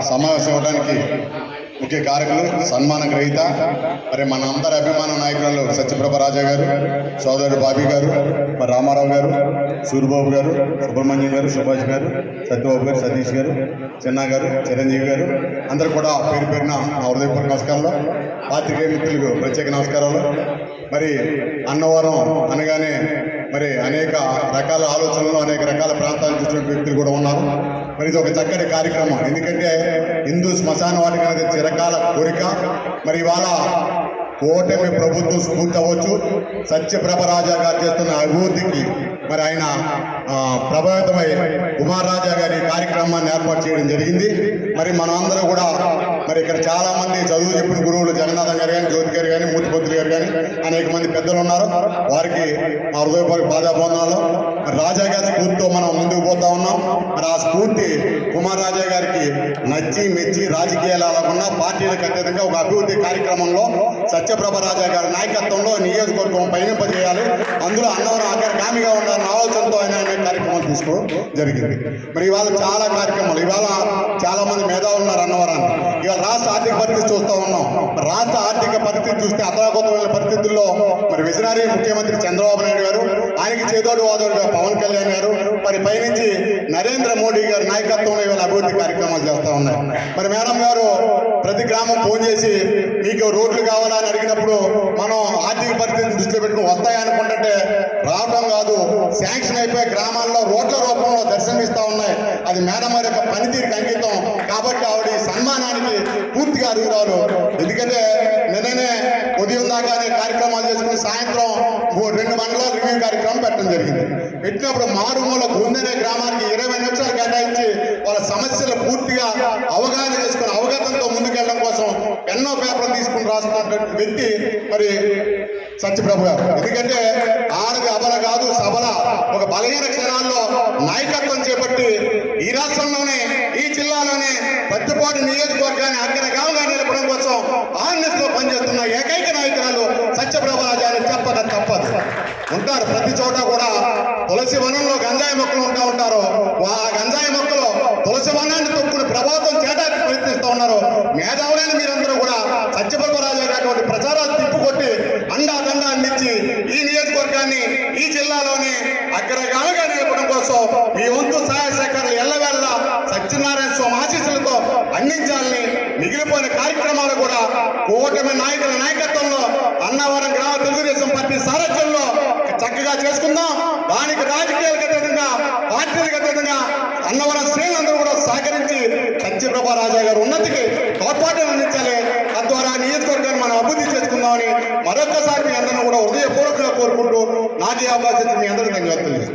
సమావేశం ఇవ్వడానికి ముఖ్య కారకులు, సన్మాన గ్రహీత, మరి మన అందరి అభిమాన నాయకులు సత్యప్రభ రాజా గారు, సోదరుడు బాబీ గారు, మరి రామారావు గారు, సూరిబాబు గారు, సుబ్రహ్మణ్యం గారు, సుభాష్ గారు, సత్యబాబు గారు, సతీష్ గారు, చిన్నా గారు, చిరంజీవి గారు, అందరూ కూడా పేరు పేరున నా హృదయపూర్వక నమస్కారాలు. పాత్రికేయ మిత్రులకు ప్రత్యేక నమస్కారాలు. మరి అన్నవరం అనగానే మరి అనేక రకాల ఆలోచనలు, అనేక రకాల ప్రాంతాలు చూసిన వ్యక్తులు కూడా ఉన్నారు. మరి ఇది ఒక చక్కటి కార్యక్రమం. ఎందుకంటే హిందూ శ్మశాన వాటిక అనేది చిరకాల కోరిక. మరి ఇవాళ కూటమి ప్రభుత్వం స్ఫూర్తి అవ్వచ్చు, సత్యప్రభ రాజా గారు చేస్తున్న అభివృద్ధికి మరి ఆయన ప్రభావితమై కుమార్ రాజా గారి కార్యక్రమాన్ని ఏర్పాటు చేయడం జరిగింది. మరి మనం అందరూ కూడా మరి ఇక్కడ చాలా మంది చదువు చెప్పిన గురువులు జగన్నాథం గారు కానీ, జ్యోతి గారు కానీ, మూర్తిపత్రులు గారు కానీ అనేక మంది పెద్దలు ఉన్నారు. వారికి మా హృదయపూర్వక పాదాభివందనాలు. మరి రాజా గారి స్ఫూర్తితో మనం ముందుకు పోతా ఉన్నాం. మరి ఆ స్ఫూర్తి కుమార్ రాజా గారికి నచ్చి మెచ్చి రాజకీయాలు అలాగున్నా పార్టీలకు అత్యధికంగా ఒక అభివృద్ధి కార్యక్రమంలో సత్యప్రభ రాజా గారి నాయకత్వంలో నియోజకవర్గం పయనింపజేయాలి, అందులో అన్నవరం అగ్రగామిగా ఉండాలన్న ఆలోచనతో ఆయన కార్యక్రమం తీసుకోవడం జరిగింది. మరి ఇవాళ చాలా కార్యక్రమాలు, ఇవాళ చాలా మంది మేధావులు ఉన్నారు అన్నవరాన్ని. ఇవాళ రాష్ట్ర ఆర్థిక పరిస్థితి చూస్తూ ఉన్నాం. రాష్ట్ర ఆర్థిక పరిస్థితి చూస్తే అతలాకుతమైన పరిస్థితుల్లో మరి విజనరీ ముఖ్యమంత్రి చంద్రబాబు నాయుడు గారు, ఆయనకి చేదోడు వాదోడుగా పవన్ కళ్యాణ్ గారు, మరి పైనుంచి నరేంద్ర మోడీ గారి నాయకత్వంలో ఇవాళ అభివృద్ధి కార్యక్రమాలు చేస్తూ ఉన్నాయి. మరి మేడం గారు ప్రతి గ్రామం ఫోన్ చేసి మీకు రోడ్లు కావాలని అడిగినప్పుడు మనం ఆర్థిక పరిస్థితిని దృష్టిలో పెట్టుకుని వస్తాయనుకుంటుంటే రావడం కాదు, శాంక్షన్ అయిపోయి గ్రామాల్లో రోడ్ల రూపంలో దర్శనమిస్తూ ఉన్నాయి. అది మేడం గారి యొక్క పనితీరుకి అంకితం. కాబట్టి ఆవిడ ఈ సన్మానానికి పూర్తిగా అర్హురాలు. ఎందుకంటే నిన్ననే ఉదయం దాకానే కార్యక్రమాలు చేసుకుని సాయంత్రం 2 మండలాల రివ్యూ కార్యక్రమం పెట్టడం జరిగింది. పెట్టినప్పుడు మారుమూల గుందెనే గ్రామానికి 20 నిమిషాలు కేటాయించి వాళ్ళ సమస్యలు పూర్తిగా అవగాహన చేసుకుని అవగతంతో ముందుకెళ్ళడం కోసం పెన్నో పేపర్ తీసుకుని రాస్తున్నటువంటి వ్యక్తి మరి సత్యప్రభ గారు. ఎందుకంటే ఆడది అబల కాదు సబల, ఒక బలహీన క్షణాల్లో నాయకత్వం చేపట్టి ఈ రాష్ట్రంలోనే ఈ జిల్లాలోనే పత్తిపాటి నియోజకవర్గాన్ని అగ్రగామిగా నిలపడం కోసం ఆర్ఎన్ఎస్ లో పనిచేస్తున్న ఏకైక నాయకురాలు సత్యప్రభ రాజా అని చెప్పక తప్పదు. ఉంటారు ప్రతి చోట కూడా. తులసి వనంలో గంజాయి మొక్కలు ఉంటారు. ఆ గంజాయి మొక్కలు తులసి వనాన్ని తొక్కుని ప్రభావితం చేయడానికి ప్రయత్నిస్తూ ఉన్నారు. మేధావులైన మీరందరూ కూడా సత్యప్రభ రాజా గారి ప్రచారాలు తిప్పుకొట్టి అండాదండా అందించి ఈ నియోజకవర్గాన్ని ఈ జిల్లాలోనే అగ్రగామిగా నిలపడం కోసం మీ వంతు సహాయ సహకారాలు ఎల్లవేళ్ళ సత్యనారాయణ స్వామి ఆశీస్సులతో అందించాలని, మిగిలిపోయిన కార్యక్రమాలు కూడా కూటమి నాయకుల నాయకత్వంలో అన్నవరం గ్రామ తెలుగుదేశం పార్టీ సారథ్యంలో చక్కగా చేసుకుందాం. దానికి రాజకీయాలకు అతీతంగా, పార్టీలకు అతీతంగా అన్నవరం శ్రేణులందరూ కూడా సహకరించి సత్యప్రభ రాజా గారు ఉన్నతికి తోడ్పాటు అందించాలి. తద్వారా నియోజకవర్గాన్ని మనం అభివృద్ధి చేసుకుందామని మరొకసారి మీ అందరినీ కూడా హృదయపూర్వకంగా కోరుకుంటూ నాకు ఈ అవకాశం మీ అందరికీ ధన్యవాదాలు.